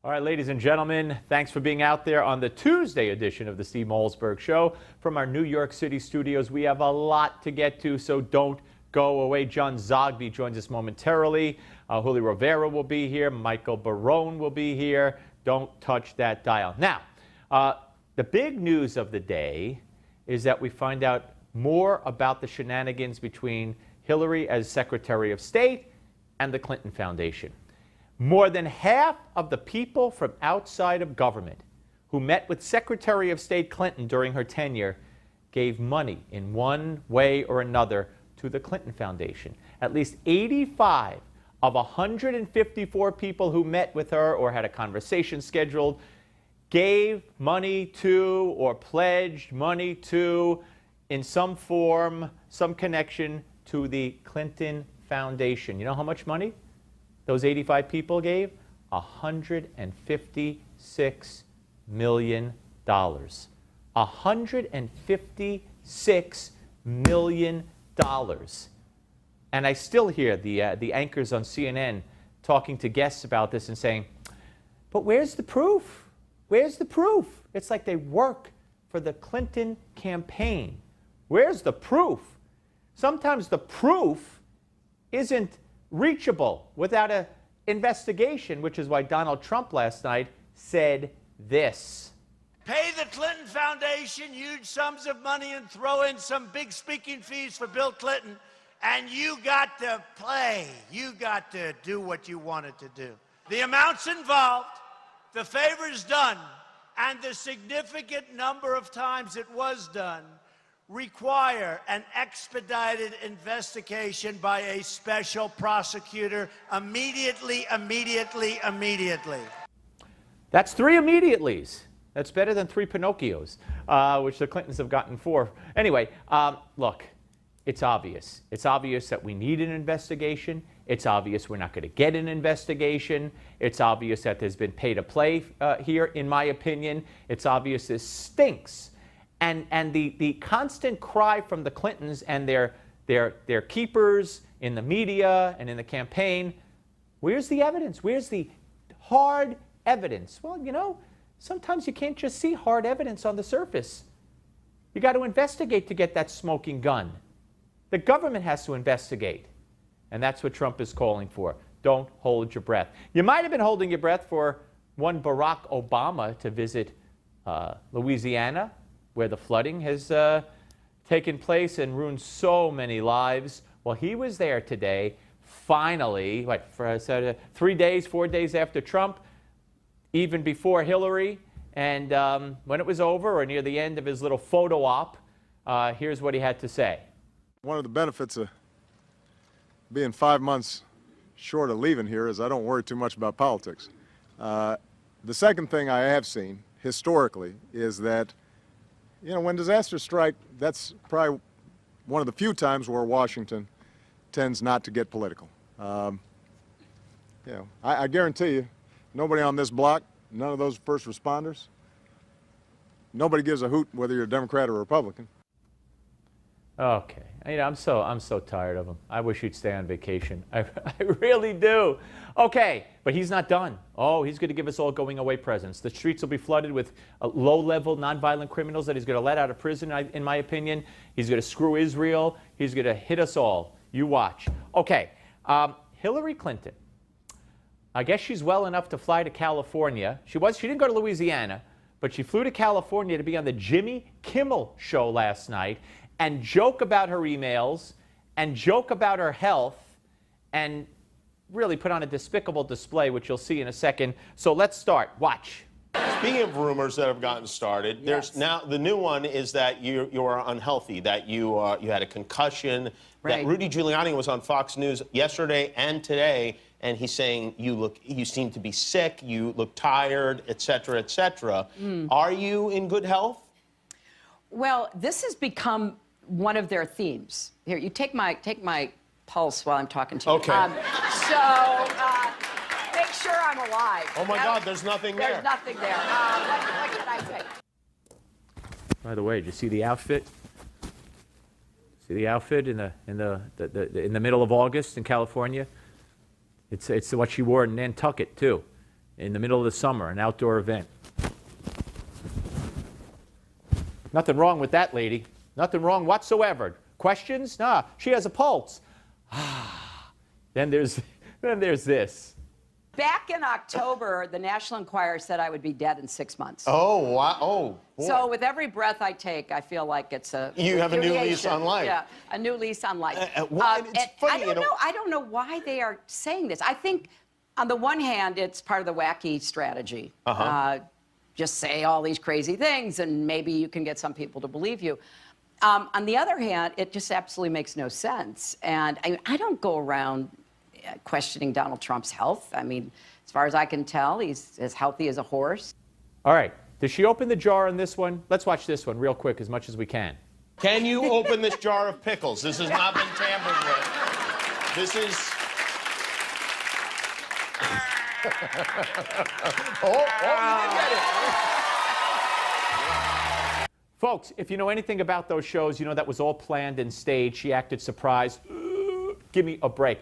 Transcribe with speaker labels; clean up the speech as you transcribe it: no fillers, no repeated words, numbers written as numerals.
Speaker 1: All right, ladies and gentlemen, thanks for being out there on the Tuesday edition of the Steve Malzberg Show. From our New York City studios, we have a lot to get to, so don't go away. John Zogby joins us momentarily. Julio Rivera will be here. Michael Barone will be here. Don't touch that dial. Now, the big news of the day is that we find out more about the shenanigans between Hillary as Secretary of State and the Clinton Foundation. More than half of the people from outside of government who met with Secretary of State Clinton during her tenure gave money in one way or another to the Clinton Foundation. At least 85 of 154 people who met with her or had a conversation scheduled gave money to or pledged money to, in some form, some connection to the Clinton Foundation. You know how much money those 85 people gave? $156 million. $156 million. And I still hear the anchors on CNN talking to guests about this and saying, but where's the proof? Where's the proof? It's like they work for the Clinton campaign. Where's the proof? Sometimes the proof isn't reachable without an investigation, which is why Donald Trump last night said this.
Speaker 2: Pay the Clinton Foundation huge sums of money and throw in some big speaking fees for Bill Clinton, and you got to play. You got to do what you wanted to do. The amounts involved, the favors done, and the significant number of times it was done require an expedited investigation by a special prosecutor immediately.
Speaker 1: That's 3 immediatelys. That's better than 3 Pinocchios, which the Clintons have gotten 4. Anyway, look, it's obvious. It's obvious that we need an investigation. It's obvious we're not going to get an investigation. It's obvious that there's been pay to play here, in my opinion. It's obvious this stinks. And the constant cry from the Clintons and their keepers in the media and in the campaign, where's the evidence? Where's the hard evidence? Well, you know, sometimes you can't just see hard evidence on the surface. You got to investigate to get that smoking gun. The government has to investigate. And that's what Trump is calling for. Don't hold your breath. You might have been holding your breath for one Barack Obama to visit Louisiana, where the flooding has taken place and ruined so many lives. Well, he was there today, finally, for 4 days after Trump, even before Hillary. And when it was over, or near the end of his little photo op, here's what he had to say.
Speaker 3: One of the benefits of being 5 months short of leaving here is I don't worry too much about politics. The second thing I have seen, historically, is that you know, when disasters strike, that's probably one of the few times where Washington tends not to get political. You know, I guarantee you, nobody on this block, none of those first responders, nobody gives a hoot whether you're a Democrat or a Republican.
Speaker 1: Okay, you know, I'm so tired of him. I wish he'd stay on vacation. I really do. Okay, but he's not done. Oh, he's going to give us all going away presents. The streets will be flooded with low-level, nonviolent criminals that he's going to let out of prison, in my opinion. He's going to screw Israel. He's going to hit us all. You watch. Okay, Hillary Clinton. I guess she's well enough to fly to California. She didn't go to Louisiana, but she flew to California to be on the Jimmy Kimmel show last night and joke about her emails and joke about her health and really put on a despicable display, which you'll see in a second. So let's start. Watch.
Speaker 4: Speaking of rumors that have gotten started, yes. There's now the new one is that you are unhealthy, that you had a concussion, right. That Rudy Giuliani was on Fox News yesterday and today, and he's saying you seem to be sick, you look tired, et cetera, et cetera. Are you in good health?
Speaker 5: Well, this has become one of their themes. Here, you take my pulse while I'm talking to you.
Speaker 4: Okay.
Speaker 5: Make sure I'm alive.
Speaker 4: Oh my God, there's nothing there.
Speaker 5: There's nothing there. What can I say?
Speaker 1: By the way, did you see the outfit? See the outfit in the middle of August in California? It's what she wore in Nantucket too. in the middle of the summer, an outdoor event. Nothing wrong with that lady. Nothing wrong whatsoever. Questions? Nah, she has a pulse. Then there's this.
Speaker 5: Back in October, the National Enquirer said I would be dead in 6 months.
Speaker 4: Oh, wow. Oh, boy.
Speaker 5: So with every breath I take, I feel like it's a
Speaker 4: You have a new lease
Speaker 5: variation.
Speaker 4: on life.
Speaker 5: Yeah, a new lease on life.
Speaker 4: Well, it's
Speaker 5: and
Speaker 4: funny,
Speaker 5: I don't know why they are saying this. I think, on the one hand, it's part of the wacky strategy. Just say all these crazy things, and maybe you can get some people to believe you. On the other hand, it just absolutely makes no sense. And I don't go around questioning Donald Trump's health. I mean, as far as I can tell, he's as healthy as a horse.
Speaker 1: All right. Does she open the jar on this one? Let's watch this one real quick as much as we can.
Speaker 4: Can you open this jar of pickles? This has not been tampered with. This is... you did get it.
Speaker 1: Folks, if you know anything about those shows, you know that was all planned and staged. She acted surprised. Give me a break.